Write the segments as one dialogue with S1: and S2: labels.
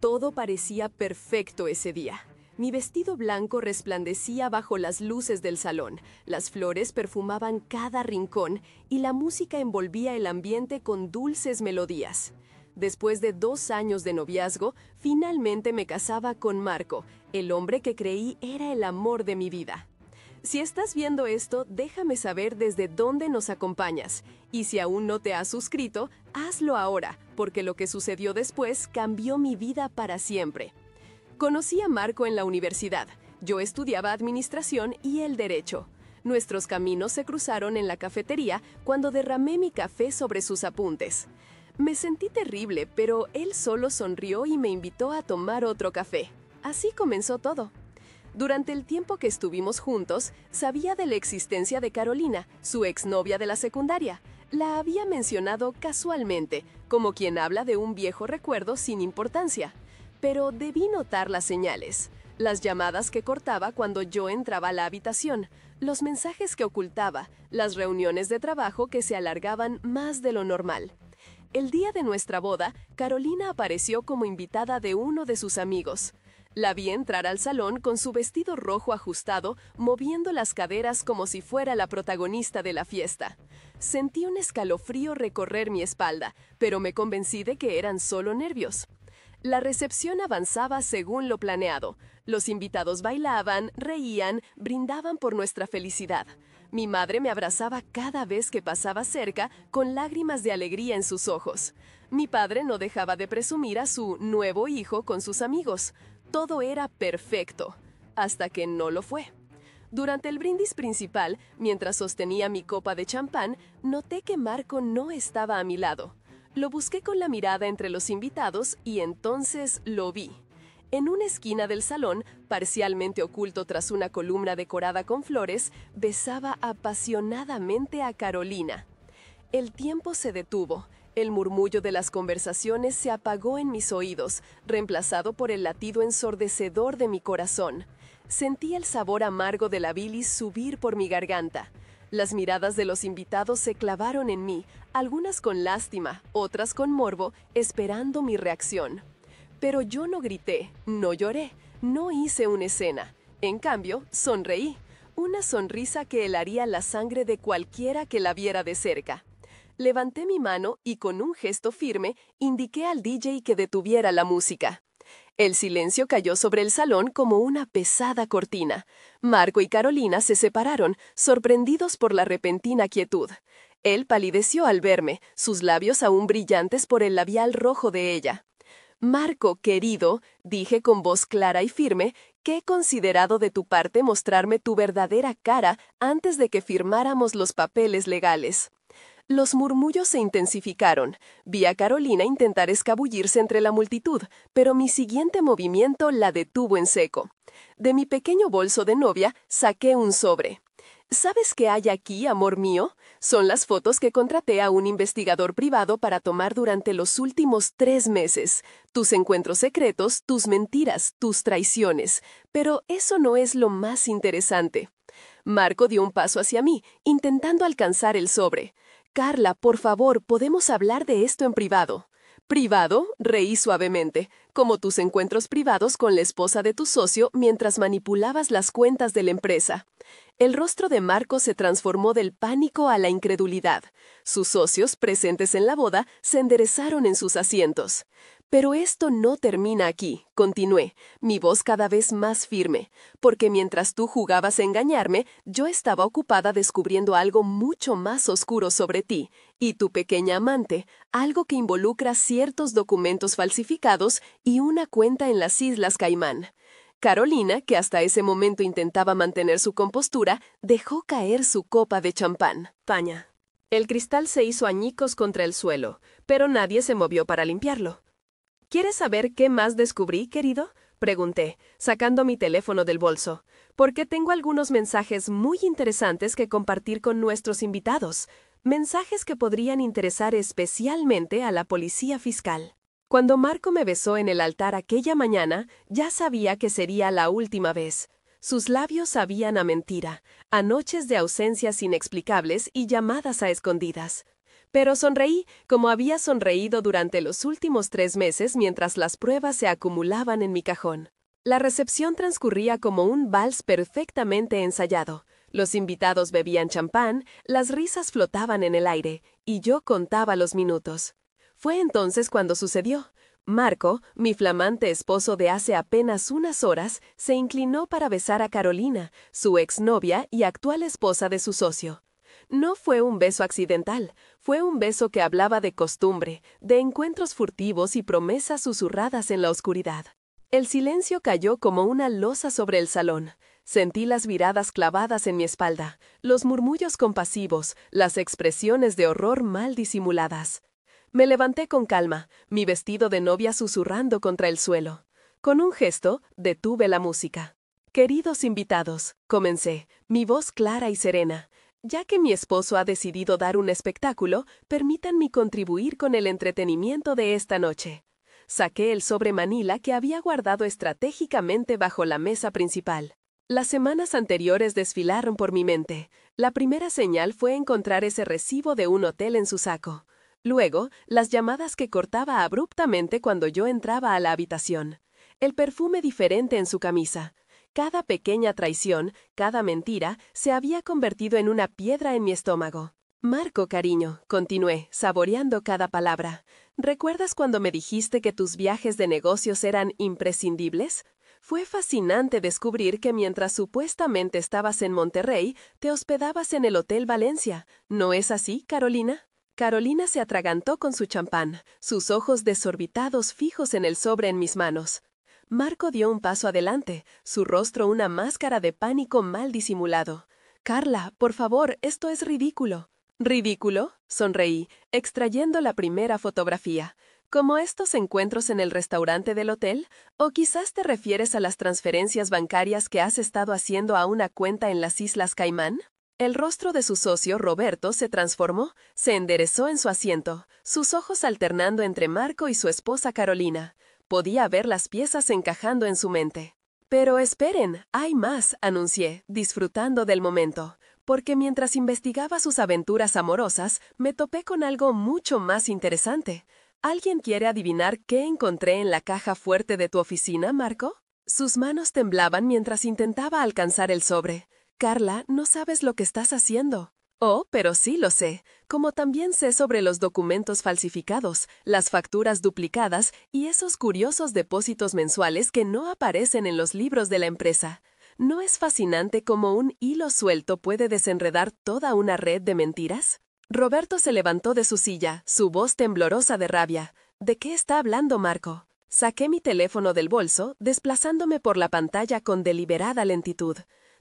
S1: Todo parecía perfecto ese día. Mi vestido blanco resplandecía bajo las luces del salón, las flores perfumaban cada rincón y la música envolvía el ambiente con dulces melodías. Después de 2 años de noviazgo, finalmente me casaba con Marco, el hombre que creí era el amor de mi vida. Si estás viendo esto, déjame saber desde dónde nos acompañas. Y si aún no te has suscrito, hazlo ahora, porque lo que sucedió después cambió mi vida para siempre. Conocí a Marco en la universidad. Yo estudiaba administración y él derecho. Nuestros caminos se cruzaron en la cafetería cuando derramé mi café sobre sus apuntes. Me sentí terrible, pero él solo sonrió y me invitó a tomar otro café. Así comenzó todo. Durante el tiempo que estuvimos juntos, sabía de la existencia de Carolina, su exnovia de la secundaria. La había mencionado casualmente, como quien habla de un viejo recuerdo sin importancia. Pero debí notar las señales, las llamadas que cortaba cuando yo entraba a la habitación, los mensajes que ocultaba, las reuniones de trabajo que se alargaban más de lo normal. El día de nuestra boda, Carolina apareció como invitada de uno de sus amigos. La vi entrar al salón con su vestido rojo ajustado, moviendo las caderas como si fuera la protagonista de la fiesta. Sentí un escalofrío recorrer mi espalda, pero me convencí de que eran solo nervios. La recepción avanzaba según lo planeado. Los invitados bailaban, reían, brindaban por nuestra felicidad. Mi madre me abrazaba cada vez que pasaba cerca, con lágrimas de alegría en sus ojos. Mi padre no dejaba de presumir a su nuevo hijo con sus amigos. Todo era perfecto, hasta que no lo fue. Durante el brindis principal, mientras sostenía mi copa de champán, noté que Marco no estaba a mi lado. Lo busqué con la mirada entre los invitados y entonces lo vi. En una esquina del salón, parcialmente oculto tras una columna decorada con flores, besaba apasionadamente a Carolina. El tiempo se detuvo. El murmullo de las conversaciones se apagó en mis oídos, reemplazado por el latido ensordecedor de mi corazón. Sentí el sabor amargo de la bilis subir por mi garganta. Las miradas de los invitados se clavaron en mí, algunas con lástima, otras con morbo, esperando mi reacción. Pero yo no grité, no lloré, no hice una escena. En cambio, sonreí, una sonrisa que helaría la sangre de cualquiera que la viera de cerca. Levanté mi mano y con un gesto firme indiqué al DJ que detuviera la música. El silencio cayó sobre el salón como una pesada cortina. Marco y Carolina se separaron, sorprendidos por la repentina quietud. Él palideció al verme, sus labios aún brillantes por el labial rojo de ella. «Marco, querido», dije con voz clara y firme, «qué considerado de tu parte mostrarme tu verdadera cara antes de que firmáramos los papeles legales». Los murmullos se intensificaron. Vi a Carolina intentar escabullirse entre la multitud, pero mi siguiente movimiento la detuvo en seco. De mi pequeño bolso de novia saqué un sobre. ¿Sabes qué hay aquí, amor mío? Son las fotos que contraté a un investigador privado para tomar durante los últimos 3 meses. Tus encuentros secretos, tus mentiras, tus traiciones. Pero eso no es lo más interesante. Marco dio un paso hacia mí, intentando alcanzar el sobre. «Carla, por favor, podemos hablar de esto en privado». «¿Privado?», reí suavemente, como tus encuentros privados con la esposa de tu socio mientras manipulabas las cuentas de la empresa. El rostro de Marco se transformó del pánico a la incredulidad. Sus socios, presentes en la boda, se enderezaron en sus asientos. «Pero esto no termina aquí», continué, mi voz cada vez más firme, «porque mientras tú jugabas a engañarme, yo estaba ocupada descubriendo algo mucho más oscuro sobre ti y tu pequeña amante, algo que involucra ciertos documentos falsificados y una cuenta en las Islas Caimán». Carolina, que hasta ese momento intentaba mantener su compostura, dejó caer su copa de champán. Paña. El cristal se hizo añicos contra el suelo, pero nadie se movió para limpiarlo. «¿Quieres saber qué más descubrí, querido?», pregunté, sacando mi teléfono del bolso, «porque tengo algunos mensajes muy interesantes que compartir con nuestros invitados, mensajes que podrían interesar especialmente a la policía fiscal». Cuando Marco me besó en el altar aquella mañana, ya sabía que sería la última vez. Sus labios sabían a mentira, a noches de ausencias inexplicables y llamadas a escondidas. Pero sonreí, como había sonreído durante los últimos 3 meses mientras las pruebas se acumulaban en mi cajón. La recepción transcurría como un vals perfectamente ensayado. Los invitados bebían champán, las risas flotaban en el aire, y yo contaba los minutos. Fue entonces cuando sucedió. Marco, mi flamante esposo de hace apenas unas horas, se inclinó para besar a Carolina, su exnovia y actual esposa de su socio. No fue un beso accidental, fue un beso que hablaba de costumbre, de encuentros furtivos y promesas susurradas en la oscuridad. El silencio cayó como una losa sobre el salón. Sentí las miradas clavadas en mi espalda, los murmullos compasivos, las expresiones de horror mal disimuladas. Me levanté con calma, mi vestido de novia susurrando contra el suelo. Con un gesto, detuve la música. Queridos invitados, comencé, mi voz clara y serena. Ya que mi esposo ha decidido dar un espectáculo, permítanme contribuir con el entretenimiento de esta noche. Saqué el sobre manila que había guardado estratégicamente bajo la mesa principal. Las semanas anteriores desfilaron por mi mente. La primera señal fue encontrar ese recibo de un hotel en su saco. Luego, las llamadas que cortaba abruptamente cuando yo entraba a la habitación. El perfume diferente en su camisa. Cada pequeña traición, cada mentira, se había convertido en una piedra en mi estómago. Marco, cariño, continué, saboreando cada palabra. ¿Recuerdas cuando me dijiste que tus viajes de negocios eran imprescindibles? Fue fascinante descubrir que mientras supuestamente estabas en Monterrey, te hospedabas en el Hotel Valencia. ¿No es así, Carolina? Carolina se atragantó con su champán, sus ojos desorbitados fijos en el sobre en mis manos. Marco dio un paso adelante, su rostro una máscara de pánico mal disimulado. «Carla, por favor, esto es ridículo». «¿Ridículo?», sonreí, extrayendo la primera fotografía. ¿Como estos encuentros en el restaurante del hotel? ¿O quizás te refieres a las transferencias bancarias que has estado haciendo a una cuenta en las Islas Caimán? El rostro de su socio, Roberto, se transformó, se enderezó en su asiento, sus ojos alternando entre Marco y su esposa Carolina. Podía ver las piezas encajando en su mente. «Pero esperen, hay más», anuncié, disfrutando del momento, porque mientras investigaba sus aventuras amorosas, me topé con algo mucho más interesante. ¿Alguien quiere adivinar qué encontré en la caja fuerte de tu oficina, Marco? Sus manos temblaban mientras intentaba alcanzar el sobre. «Carla, no sabes lo que estás haciendo». «Oh, pero sí lo sé, como también sé sobre los documentos falsificados, las facturas duplicadas y esos curiosos depósitos mensuales que no aparecen en los libros de la empresa. ¿No es fascinante cómo un hilo suelto puede desenredar toda una red de mentiras?» Roberto se levantó de su silla, su voz temblorosa de rabia. «¿De qué está hablando, Marco?» Saqué mi teléfono del bolso, desplazándome por la pantalla con deliberada lentitud.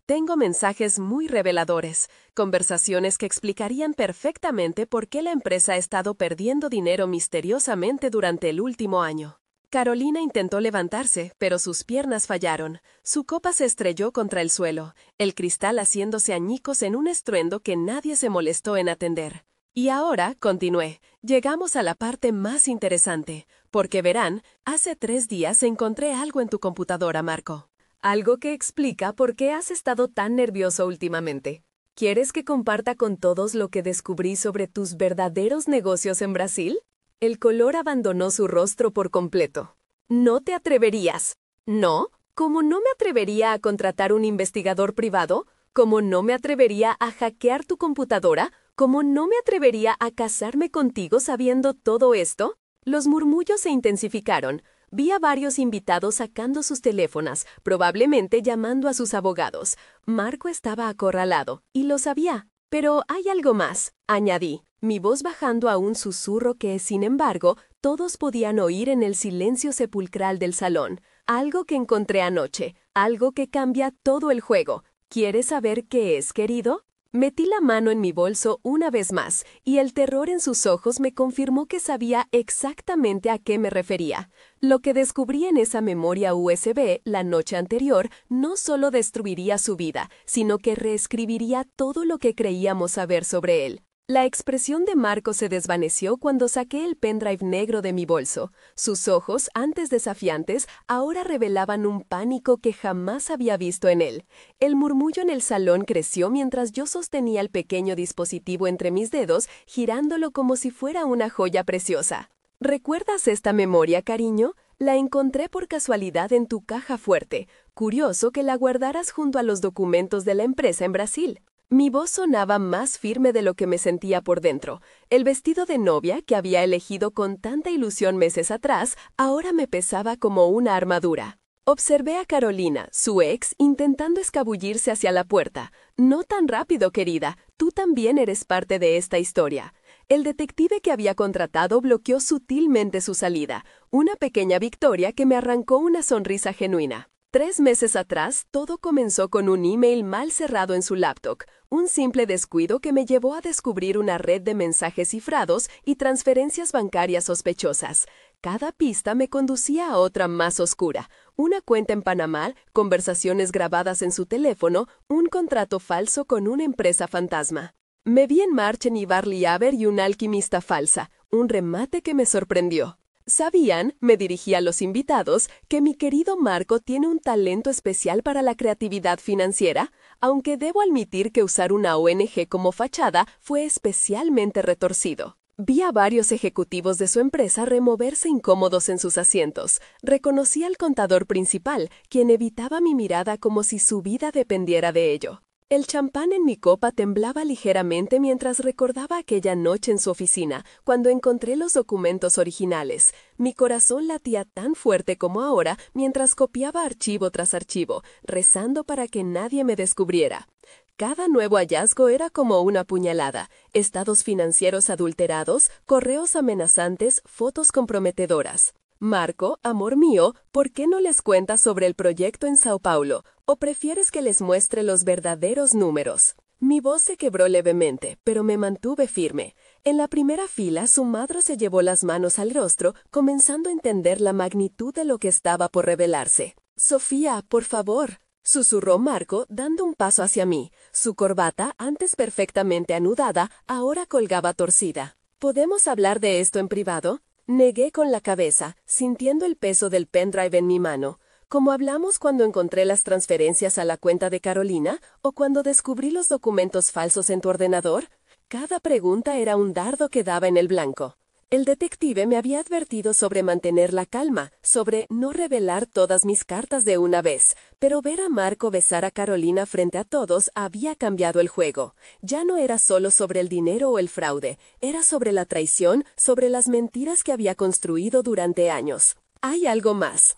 S1: Tengo mensajes muy reveladores, conversaciones que explicarían perfectamente por qué la empresa ha estado perdiendo dinero misteriosamente durante el último año. Carolina intentó levantarse, pero sus piernas fallaron. Su copa se estrelló contra el suelo, el cristal haciéndose añicos en un estruendo que nadie se molestó en atender. Y ahora, continué, llegamos a la parte más interesante, porque verán, hace 3 días encontré algo en tu computadora, Marco. Algo que explica por qué has estado tan nervioso últimamente. ¿Quieres que comparta con todos lo que descubrí sobre tus verdaderos negocios en Brasil? El color abandonó su rostro por completo. ¿No te atreverías? ¿No? ¿Cómo no me atrevería a contratar un investigador privado? ¿Cómo no me atrevería a hackear tu computadora? ¿Cómo no me atrevería a casarme contigo sabiendo todo esto? Los murmullos se intensificaron. Vi a varios invitados sacando sus teléfonos, probablemente llamando a sus abogados. Marco estaba acorralado, y lo sabía. «Pero hay algo más», añadí, mi voz bajando a un susurro que, sin embargo, todos podían oír en el silencio sepulcral del salón. «Algo que encontré anoche, algo que cambia todo el juego. ¿Quieres saber qué es, querido?» Metí la mano en mi bolso una vez más, y el terror en sus ojos me confirmó que sabía exactamente a qué me refería. Lo que descubrí en esa memoria USB la noche anterior no solo destruiría su vida, sino que reescribiría todo lo que creíamos saber sobre él. La expresión de Marco se desvaneció cuando saqué el pendrive negro de mi bolso. Sus ojos, antes desafiantes, ahora revelaban un pánico que jamás había visto en él. El murmullo en el salón creció mientras yo sostenía el pequeño dispositivo entre mis dedos, girándolo como si fuera una joya preciosa. ¿Recuerdas esta memoria, cariño? La encontré por casualidad en tu caja fuerte. Curioso que la guardaras junto a los documentos de la empresa en Brasil. Mi voz sonaba más firme de lo que me sentía por dentro. El vestido de novia que había elegido con tanta ilusión meses atrás, ahora me pesaba como una armadura. Observé a Carolina, su ex, intentando escabullirse hacia la puerta. No tan rápido, querida. Tú también eres parte de esta historia. El detective que había contratado bloqueó sutilmente su salida, una pequeña victoria que me arrancó una sonrisa genuina. 3 meses atrás, todo comenzó con un email mal cerrado en su laptop, un simple descuido que me llevó a descubrir una red de mensajes cifrados y transferencias bancarias sospechosas. Cada pista me conducía a otra más oscura, una cuenta en Panamá, conversaciones grabadas en su teléfono, un contrato falso con una empresa fantasma. Me vi en marcha en Ibarli Haber y una alquimista falsa, un remate que me sorprendió. ¿Sabían, me dirigí a los invitados, que mi querido Marco tiene un talento especial para la creatividad financiera? Aunque debo admitir que usar una ONG como fachada fue especialmente retorcido. Vi a varios ejecutivos de su empresa removerse incómodos en sus asientos. Reconocí al contador principal, quien evitaba mi mirada como si su vida dependiera de ello. El champán en mi copa temblaba ligeramente mientras recordaba aquella noche en su oficina, cuando encontré los documentos originales. Mi corazón latía tan fuerte como ahora mientras copiaba archivo tras archivo, rezando para que nadie me descubriera. Cada nuevo hallazgo era como una puñalada: estados financieros adulterados, correos amenazantes, fotos comprometedoras. Marco, amor mío, ¿por qué no les cuentas sobre el proyecto en Sao Paulo? ¿O prefieres que les muestre los verdaderos números? Mi voz se quebró levemente, pero me mantuve firme. En la primera fila, su madre se llevó las manos al rostro, comenzando a entender la magnitud de lo que estaba por revelarse. «Sofía, por favor», susurró Marco, dando un paso hacia mí. Su corbata, antes perfectamente anudada, ahora colgaba torcida. «¿Podemos hablar de esto en privado?» Negué con la cabeza, sintiendo el peso del pendrive en mi mano. ¿Como hablamos cuando encontré las transferencias a la cuenta de Carolina o cuando descubrí los documentos falsos en tu ordenador? Cada pregunta era un dardo que daba en el blanco. El detective me había advertido sobre mantener la calma, sobre no revelar todas mis cartas de una vez, pero ver a Marco besar a Carolina frente a todos había cambiado el juego. Ya no era solo sobre el dinero o el fraude, era sobre la traición, sobre las mentiras que había construido durante años. «Hay algo más»,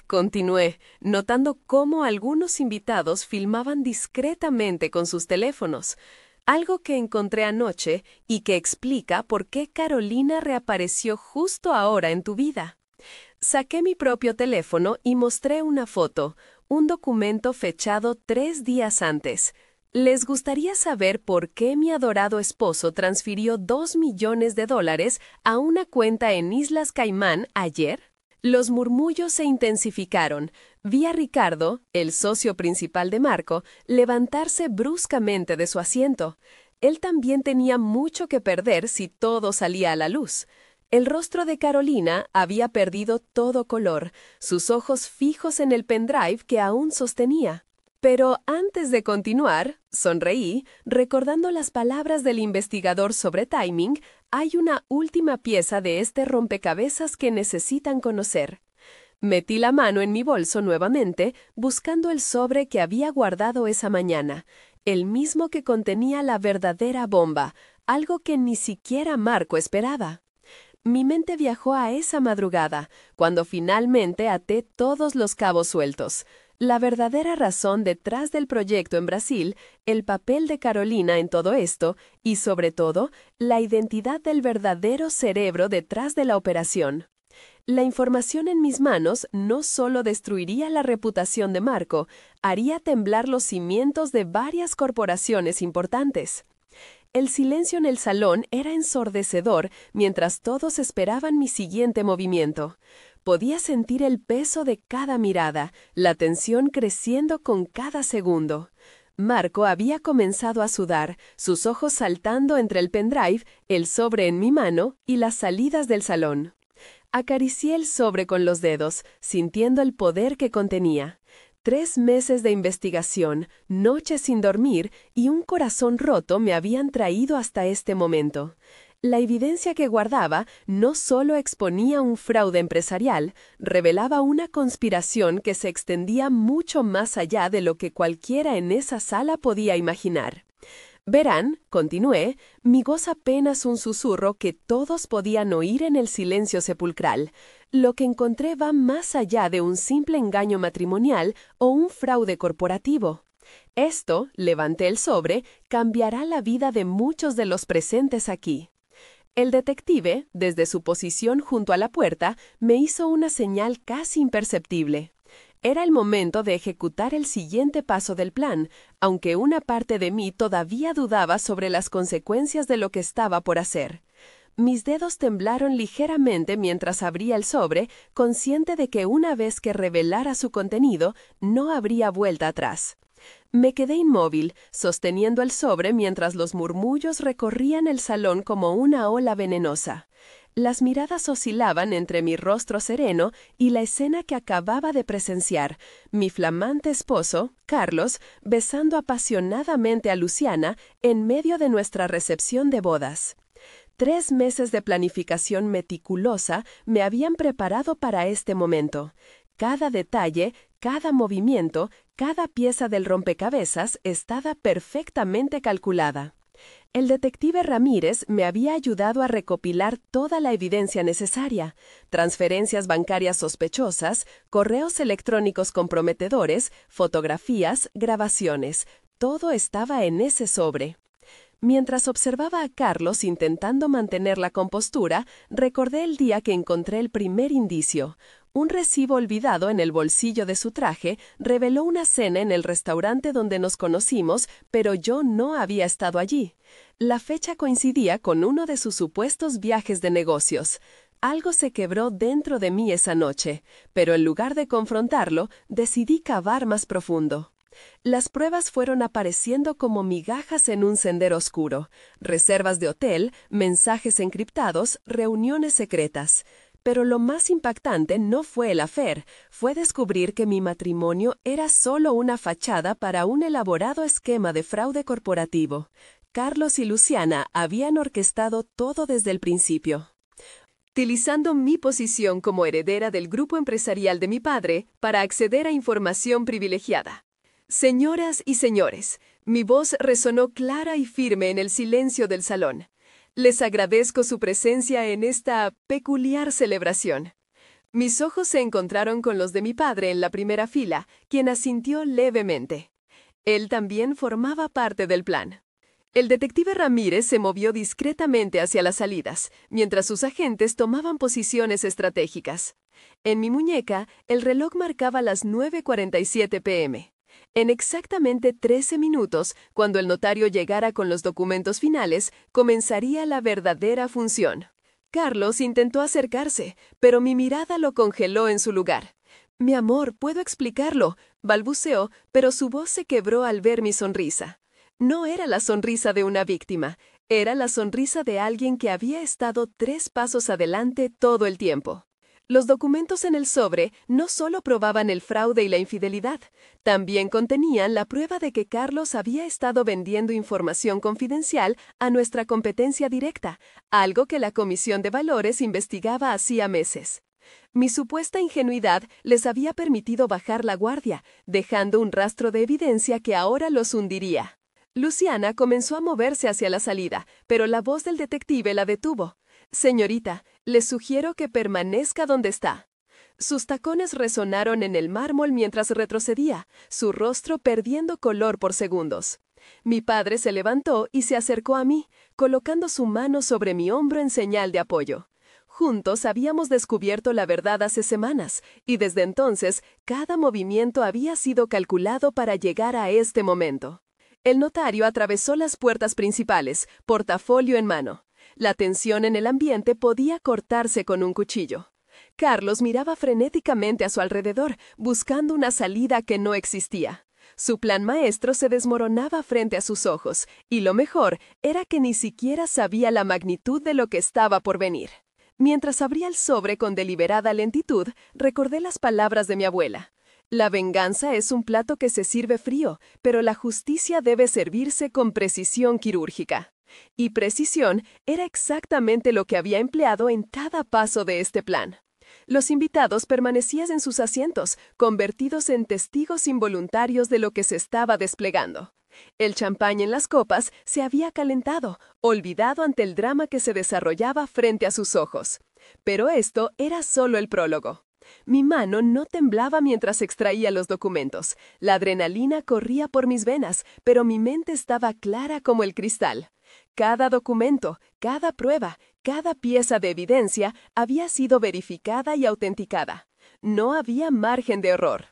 S1: continué, notando cómo algunos invitados filmaban discretamente con sus teléfonos. Algo que encontré anoche y que explica por qué Carolina reapareció justo ahora en tu vida. Saqué mi propio teléfono y mostré una foto, un documento fechado 3 días antes. ¿Les gustaría saber por qué mi adorado esposo transfirió $2 millones a una cuenta en Islas Caimán ayer? Los murmullos se intensificaron. Vi a Ricardo, el socio principal de Marco, levantarse bruscamente de su asiento. Él también tenía mucho que perder si todo salía a la luz. El rostro de Carolina había perdido todo color, sus ojos fijos en el pendrive que aún sostenía. Pero antes de continuar, sonreí, recordando las palabras del investigador sobre timing. Hay una última pieza de este rompecabezas que necesitan conocer. Metí la mano en mi bolso nuevamente, buscando el sobre que había guardado esa mañana, el mismo que contenía la verdadera bomba, algo que ni siquiera Marco esperaba. Mi mente viajó a esa madrugada, cuando finalmente até todos los cabos sueltos. La verdadera razón detrás del proyecto en Brasil, el papel de Carolina en todo esto y, sobre todo, la identidad del verdadero cerebro detrás de la operación. La información en mis manos no solo destruiría la reputación de Marco, haría temblar los cimientos de varias corporaciones importantes. El silencio en el salón era ensordecedor mientras todos esperaban mi siguiente movimiento. Podía sentir el peso de cada mirada, la tensión creciendo con cada segundo. Marco había comenzado a sudar, sus ojos saltando entre el pendrive, el sobre en mi mano y las salidas del salón. Acaricié el sobre con los dedos, sintiendo el poder que contenía. 3 meses de investigación, noches sin dormir y un corazón roto me habían traído hasta este momento. La evidencia que guardaba no solo exponía un fraude empresarial, revelaba una conspiración que se extendía mucho más allá de lo que cualquiera en esa sala podía imaginar. Verán, continué, mi voz apenas un susurro que todos podían oír en el silencio sepulcral. Lo que encontré va más allá de un simple engaño matrimonial o un fraude corporativo. Esto, levanté el sobre, cambiará la vida de muchos de los presentes aquí. El detective, desde su posición junto a la puerta, me hizo una señal casi imperceptible. Era el momento de ejecutar el siguiente paso del plan, aunque una parte de mí todavía dudaba sobre las consecuencias de lo que estaba por hacer. Mis dedos temblaron ligeramente mientras abría el sobre, consciente de que una vez que revelara su contenido, no habría vuelta atrás. Me quedé inmóvil, sosteniendo el sobre mientras los murmullos recorrían el salón como una ola venenosa. Las miradas oscilaban entre mi rostro sereno y la escena que acababa de presenciar, mi flamante esposo, Carlos, besando apasionadamente a Luciana en medio de nuestra recepción de bodas. 3 meses de planificación meticulosa me habían preparado para este momento. Cada detalle, cada movimiento, cada pieza del rompecabezas estaba perfectamente calculada. El detective Ramírez me había ayudado a recopilar toda la evidencia necesaria: transferencias bancarias sospechosas, correos electrónicos comprometedores, fotografías, grabaciones. Todo estaba en ese sobre. Mientras observaba a Carlos intentando mantener la compostura, recordé el día que encontré el primer indicio. Un recibo olvidado en el bolsillo de su traje reveló una cena en el restaurante donde nos conocimos, pero yo no había estado allí. La fecha coincidía con uno de sus supuestos viajes de negocios. Algo se quebró dentro de mí esa noche, pero en lugar de confrontarlo, decidí cavar más profundo. Las pruebas fueron apareciendo como migajas en un sendero oscuro: reservas de hotel, mensajes encriptados, reuniones secretas. Pero lo más impactante no fue el affair, fue descubrir que mi matrimonio era solo una fachada para un elaborado esquema de fraude corporativo. Carlos y Luciana habían orquestado todo desde el principio, utilizando mi posición como heredera del grupo empresarial de mi padre para acceder a información privilegiada. Señoras y señores, mi voz resonó clara y firme en el silencio del salón. Les agradezco su presencia en esta peculiar celebración. Mis ojos se encontraron con los de mi padre en la primera fila, quien asintió levemente. Él también formaba parte del plan. El detective Ramírez se movió discretamente hacia las salidas, mientras sus agentes tomaban posiciones estratégicas. En mi muñeca, el reloj marcaba las 9:47 p.m. En exactamente 13 minutos, cuando el notario llegara con los documentos finales, comenzaría la verdadera función. Carlos intentó acercarse, pero mi mirada lo congeló en su lugar. «Mi amor, puedo explicarlo», balbuceó, pero su voz se quebró al ver mi sonrisa. No era la sonrisa de una víctima, era la sonrisa de alguien que había estado 3 pasos adelante todo el tiempo. Los documentos en el sobre no solo probaban el fraude y la infidelidad, también contenían la prueba de que Carlos había estado vendiendo información confidencial a nuestra competencia directa, algo que la Comisión de Valores investigaba hacía meses. Mi supuesta ingenuidad les había permitido bajar la guardia, dejando un rastro de evidencia que ahora los hundiría. Luciana comenzó a moverse hacia la salida, pero la voz del detective la detuvo. «Señorita, le sugiero que permanezca donde está». Sus tacones resonaron en el mármol mientras retrocedía, su rostro perdiendo color por segundos. Mi padre se levantó y se acercó a mí, colocando su mano sobre mi hombro en señal de apoyo. Juntos habíamos descubierto la verdad hace semanas, y desde entonces cada movimiento había sido calculado para llegar a este momento. El notario atravesó las puertas principales, portafolio en mano. La tensión en el ambiente podía cortarse con un cuchillo. Carlos miraba frenéticamente a su alrededor, buscando una salida que no existía. Su plan maestro se desmoronaba frente a sus ojos, y lo mejor era que ni siquiera sabía la magnitud de lo que estaba por venir. Mientras abría el sobre con deliberada lentitud, recordé las palabras de mi abuela. La venganza es un plato que se sirve frío, pero la justicia debe servirse con precisión quirúrgica. Y precisión era exactamente lo que había empleado en cada paso de este plan. Los invitados permanecían en sus asientos, convertidos en testigos involuntarios de lo que se estaba desplegando. El champán en las copas se había calentado, olvidado ante el drama que se desarrollaba frente a sus ojos. Pero esto era solo el prólogo. Mi mano no temblaba mientras extraía los documentos. La adrenalina corría por mis venas, pero mi mente estaba clara como el cristal. Cada documento, cada prueba, cada pieza de evidencia había sido verificada y autenticada. No había margen de error.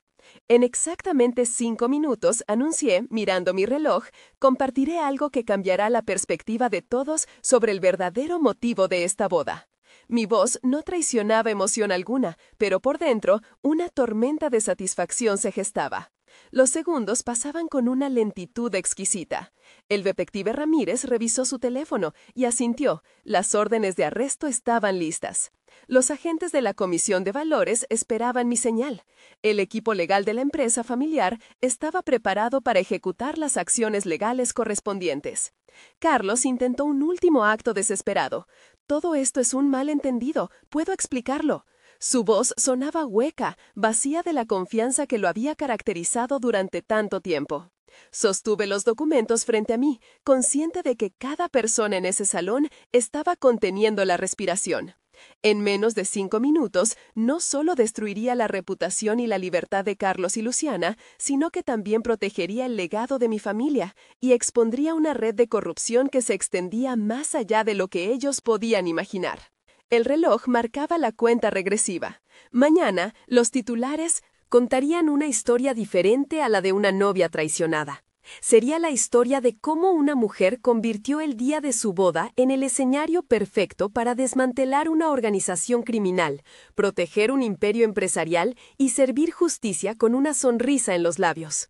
S1: En exactamente 5 minutos, anuncié, mirando mi reloj, compartiré algo que cambiará la perspectiva de todos sobre el verdadero motivo de esta boda. Mi voz no traicionaba emoción alguna, pero por dentro una tormenta de satisfacción se gestaba. Los segundos pasaban con una lentitud exquisita. El detective Ramírez revisó su teléfono y asintió. Las órdenes de arresto estaban listas. Los agentes de la Comisión de Valores esperaban mi señal. El equipo legal de la empresa familiar estaba preparado para ejecutar las acciones legales correspondientes. Carlos intentó un último acto desesperado. Todo esto es un malentendido, puedo explicarlo. Su voz sonaba hueca, vacía de la confianza que lo había caracterizado durante tanto tiempo. Sostuve los documentos frente a mí, consciente de que cada persona en ese salón estaba conteniendo la respiración. En menos de 5 minutos, no solo destruiría la reputación y la libertad de Carlos y Luciana, sino que también protegería el legado de mi familia y expondría una red de corrupción que se extendía más allá de lo que ellos podían imaginar. El reloj marcaba la cuenta regresiva. Mañana, los titulares contarían una historia diferente a la de una novia traicionada. Sería la historia de cómo una mujer convirtió el día de su boda en el escenario perfecto para desmantelar una organización criminal, proteger un imperio empresarial y servir justicia con una sonrisa en los labios.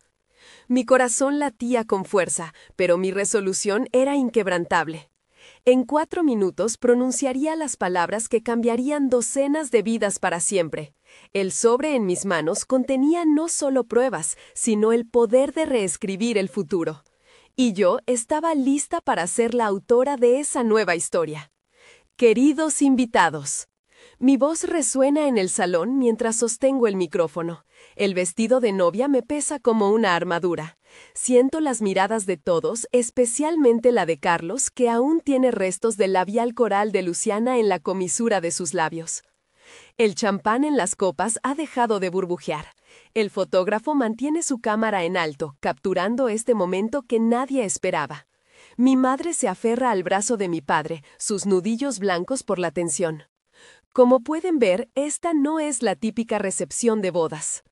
S1: Mi corazón latía con fuerza, pero mi resolución era inquebrantable. En 4 minutos pronunciaría las palabras que cambiarían docenas de vidas para siempre. El sobre en mis manos contenía no solo pruebas, sino el poder de reescribir el futuro. Y yo estaba lista para ser la autora de esa nueva historia. Queridos invitados. Mi voz resuena en el salón mientras sostengo el micrófono. El vestido de novia me pesa como una armadura. Siento las miradas de todos, especialmente la de Carlos, que aún tiene restos del labial coral de Luciana en la comisura de sus labios. El champán en las copas ha dejado de burbujear. El fotógrafo mantiene su cámara en alto, capturando este momento que nadie esperaba. Mi madre se aferra al brazo de mi padre, sus nudillos blancos por la tensión. Como pueden ver, esta no es la típica recepción de bodas.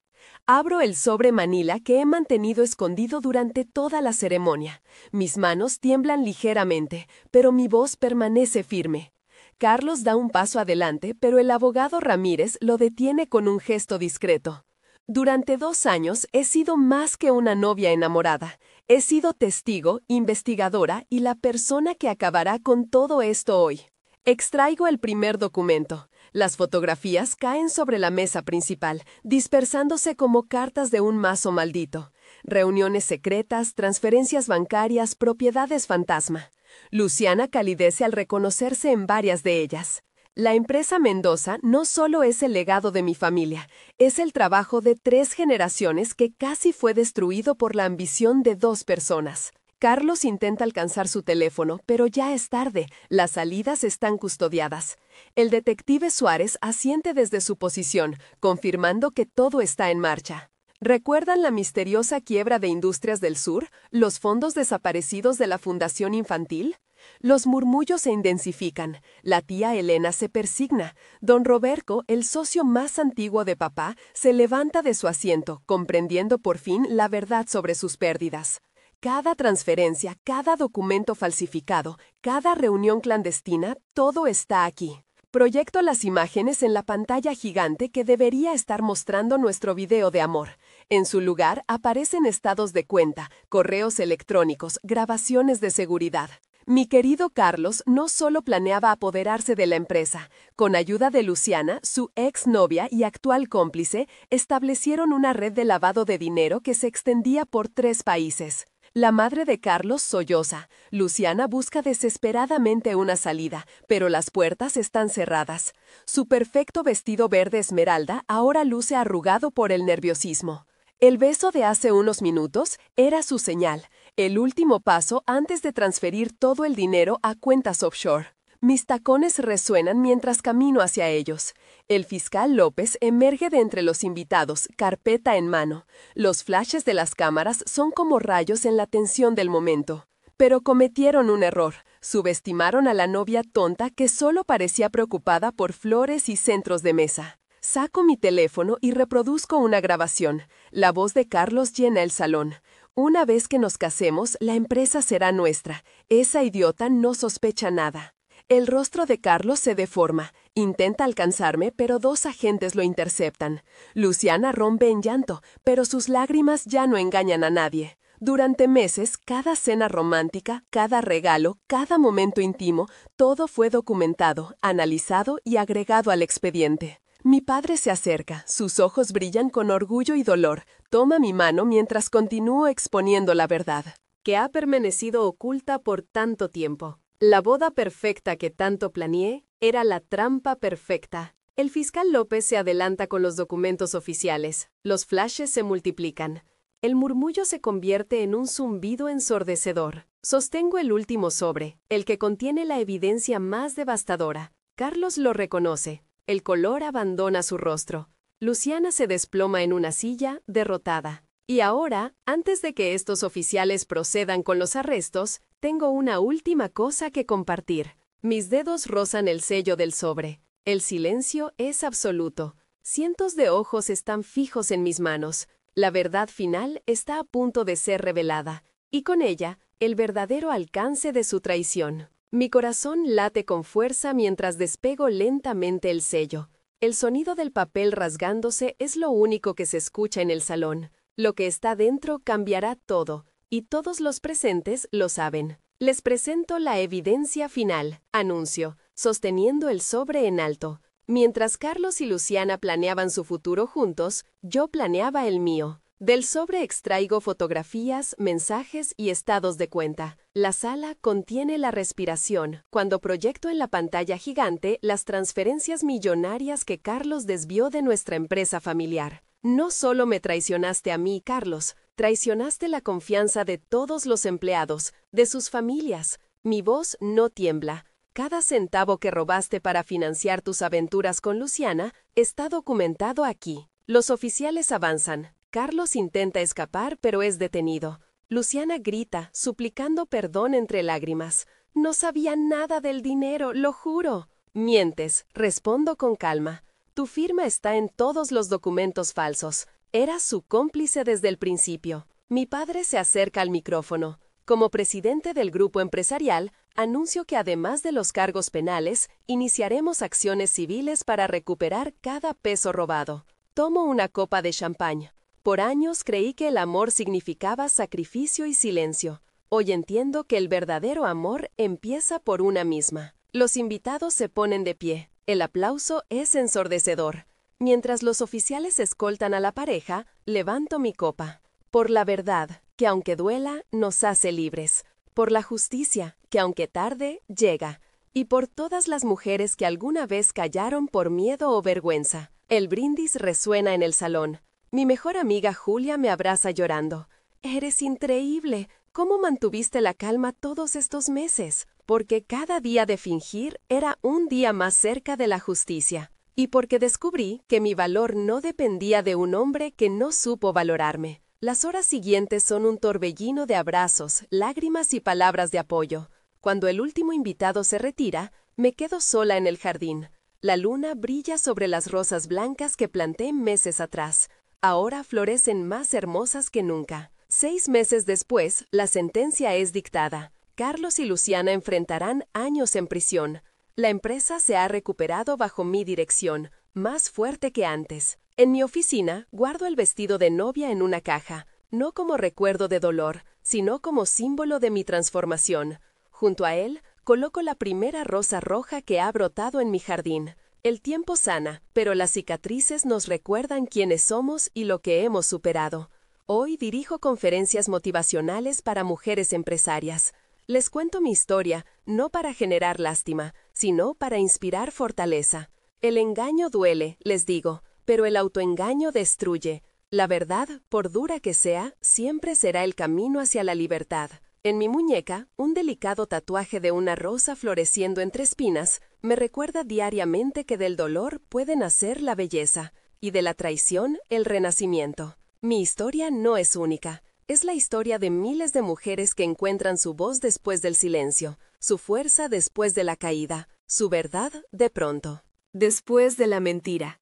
S1: Abro el sobre manila que he mantenido escondido durante toda la ceremonia. Mis manos tiemblan ligeramente, pero mi voz permanece firme. Carlos da un paso adelante, pero el abogado Ramírez lo detiene con un gesto discreto. Durante 2 años he sido más que una novia enamorada. He sido testigo, investigadora y la persona que acabará con todo esto hoy. Extraigo el primer documento. Las fotografías caen sobre la mesa principal, dispersándose como cartas de un mazo maldito. Reuniones secretas, transferencias bancarias, propiedades fantasma. Luciana calidece al reconocerse en varias de ellas. La empresa Mendoza no solo es el legado de mi familia, es el trabajo de 3 generaciones que casi fue destruido por la ambición de 2 personas. Carlos intenta alcanzar su teléfono, pero ya es tarde. Las salidas están custodiadas. El detective Suárez asiente desde su posición, confirmando que todo está en marcha. ¿Recuerdan la misteriosa quiebra de Industrias del Sur? ¿Los fondos desaparecidos de la Fundación Infantil? Los murmullos se intensifican. La tía Elena se persigna. Don Roberto, el socio más antiguo de papá, se levanta de su asiento, comprendiendo por fin la verdad sobre sus pérdidas. Cada transferencia, cada documento falsificado, cada reunión clandestina, todo está aquí. Proyecto las imágenes en la pantalla gigante que debería estar mostrando nuestro video de amor. En su lugar aparecen estados de cuenta, correos electrónicos, grabaciones de seguridad. Mi querido Carlos no solo planeaba apoderarse de la empresa. Con ayuda de Luciana, su exnovia y actual cómplice, establecieron una red de lavado de dinero que se extendía por 3 países. La madre de Carlos solloza. Luciana busca desesperadamente una salida, pero las puertas están cerradas. Su perfecto vestido verde esmeralda ahora luce arrugado por el nerviosismo. El beso de hace unos minutos era su señal, el último paso antes de transferir todo el dinero a cuentas offshore. Mis tacones resuenan mientras camino hacia ellos. El fiscal López emerge de entre los invitados, carpeta en mano. Los flashes de las cámaras son como rayos en la tensión del momento. Pero cometieron un error. Subestimaron a la novia tonta que solo parecía preocupada por flores y centros de mesa. Saco mi teléfono y reproduzco una grabación. La voz de Carlos llena el salón. Una vez que nos casemos, la empresa será nuestra. Esa idiota no sospecha nada. El rostro de Carlos se deforma. Intenta alcanzarme, pero 2 agentes lo interceptan. Luciana rompe en llanto, pero sus lágrimas ya no engañan a nadie. Durante meses, cada cena romántica, cada regalo, cada momento íntimo, todo fue documentado, analizado y agregado al expediente. Mi padre se acerca, sus ojos brillan con orgullo y dolor. Toma mi mano mientras continúo exponiendo la verdad, que ha permanecido oculta por tanto tiempo. La boda perfecta que tanto planeé era la trampa perfecta. El fiscal López se adelanta con los documentos oficiales. Los flashes se multiplican. El murmullo se convierte en un zumbido ensordecedor. Sostengo el último sobre, el que contiene la evidencia más devastadora. Carlos lo reconoce. El color abandona su rostro. Luciana se desploma en una silla, derrotada. Y ahora, antes de que estos oficiales procedan con los arrestos, tengo una última cosa que compartir. Mis dedos rozan el sello del sobre. El silencio es absoluto. Cientos de ojos están fijos en mis manos. La verdad final está a punto de ser revelada, y con ella, el verdadero alcance de su traición. Mi corazón late con fuerza mientras despego lentamente el sello. El sonido del papel rasgándose es lo único que se escucha en el salón. Lo que está dentro cambiará todo, y todos los presentes lo saben. Les presento la evidencia final, anuncio, sosteniendo el sobre en alto. Mientras Carlos y Luciana planeaban su futuro juntos, yo planeaba el mío. Del sobre extraigo fotografías, mensajes y estados de cuenta. La sala contiene la respiración, cuando proyecto en la pantalla gigante las transferencias millonarias que Carlos desvió de nuestra empresa familiar. No solo me traicionaste a mí, Carlos, traicionaste la confianza de todos los empleados, de sus familias. Mi voz no tiembla. Cada centavo que robaste para financiar tus aventuras con Luciana está documentado aquí. Los oficiales avanzan. Carlos intenta escapar, pero es detenido. Luciana grita, suplicando perdón entre lágrimas. No sabía nada del dinero, lo juro. Mientes, respondo con calma. Tu firma está en todos los documentos falsos. Eras su cómplice desde el principio. Mi padre se acerca al micrófono. Como presidente del grupo empresarial, anuncio que además de los cargos penales, iniciaremos acciones civiles para recuperar cada peso robado. Tomo una copa de champán. Por años creí que el amor significaba sacrificio y silencio. Hoy entiendo que el verdadero amor empieza por una misma. Los invitados se ponen de pie. El aplauso es ensordecedor. Mientras los oficiales escoltan a la pareja, levanto mi copa. Por la verdad, que aunque duela, nos hace libres. Por la justicia, que aunque tarde, llega. Y por todas las mujeres que alguna vez callaron por miedo o vergüenza. El brindis resuena en el salón. Mi mejor amiga Julia me abraza llorando. «Eres increíble. ¿Cómo mantuviste la calma todos estos meses?» Porque cada día de fingir era un día más cerca de la justicia. Y porque descubrí que mi valor no dependía de un hombre que no supo valorarme. Las horas siguientes son un torbellino de abrazos, lágrimas y palabras de apoyo. Cuando el último invitado se retira, me quedo sola en el jardín. La luna brilla sobre las rosas blancas que planté meses atrás. Ahora florecen más hermosas que nunca. 6 meses después, la sentencia es dictada. Carlos y Luciana enfrentarán años en prisión. La empresa se ha recuperado bajo mi dirección, más fuerte que antes. En mi oficina, guardo el vestido de novia en una caja, no como recuerdo de dolor, sino como símbolo de mi transformación. Junto a él, coloco la primera rosa roja que ha brotado en mi jardín. El tiempo sana, pero las cicatrices nos recuerdan quiénes somos y lo que hemos superado. Hoy dirijo conferencias motivacionales para mujeres empresarias. Les cuento mi historia, no para generar lástima, sino para inspirar fortaleza. El engaño duele, les digo, pero el autoengaño destruye. La verdad, por dura que sea, siempre será el camino hacia la libertad. En mi muñeca, un delicado tatuaje de una rosa floreciendo entre espinas me recuerda diariamente que del dolor puede nacer la belleza, y de la traición el renacimiento. Mi historia no es única. Es la historia de miles de mujeres que encuentran su voz después del silencio, su fuerza después de la caída, su verdad de pronto. Después de la mentira.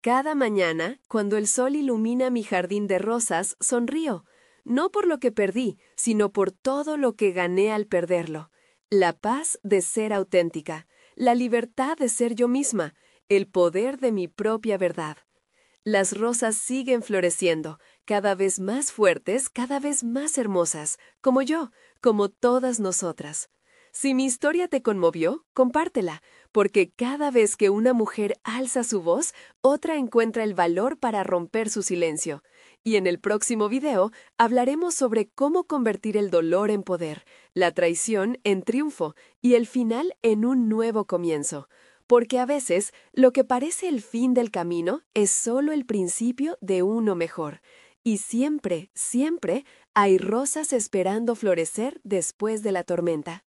S1: Cada mañana, cuando el sol ilumina mi jardín de rosas, sonrío, no por lo que perdí, sino por todo lo que gané al perderlo. La paz de ser auténtica, la libertad de ser yo misma, el poder de mi propia verdad. Las rosas siguen floreciendo, cada vez más fuertes, cada vez más hermosas, como yo, como todas nosotras. Si mi historia te conmovió, compártela, porque cada vez que una mujer alza su voz, otra encuentra el valor para romper su silencio. Y en el próximo video hablaremos sobre cómo convertir el dolor en poder, la traición en triunfo y el final en un nuevo comienzo. Porque a veces lo que parece el fin del camino es solo el principio de uno mejor. Y siempre, siempre hay rosas esperando florecer después de la tormenta.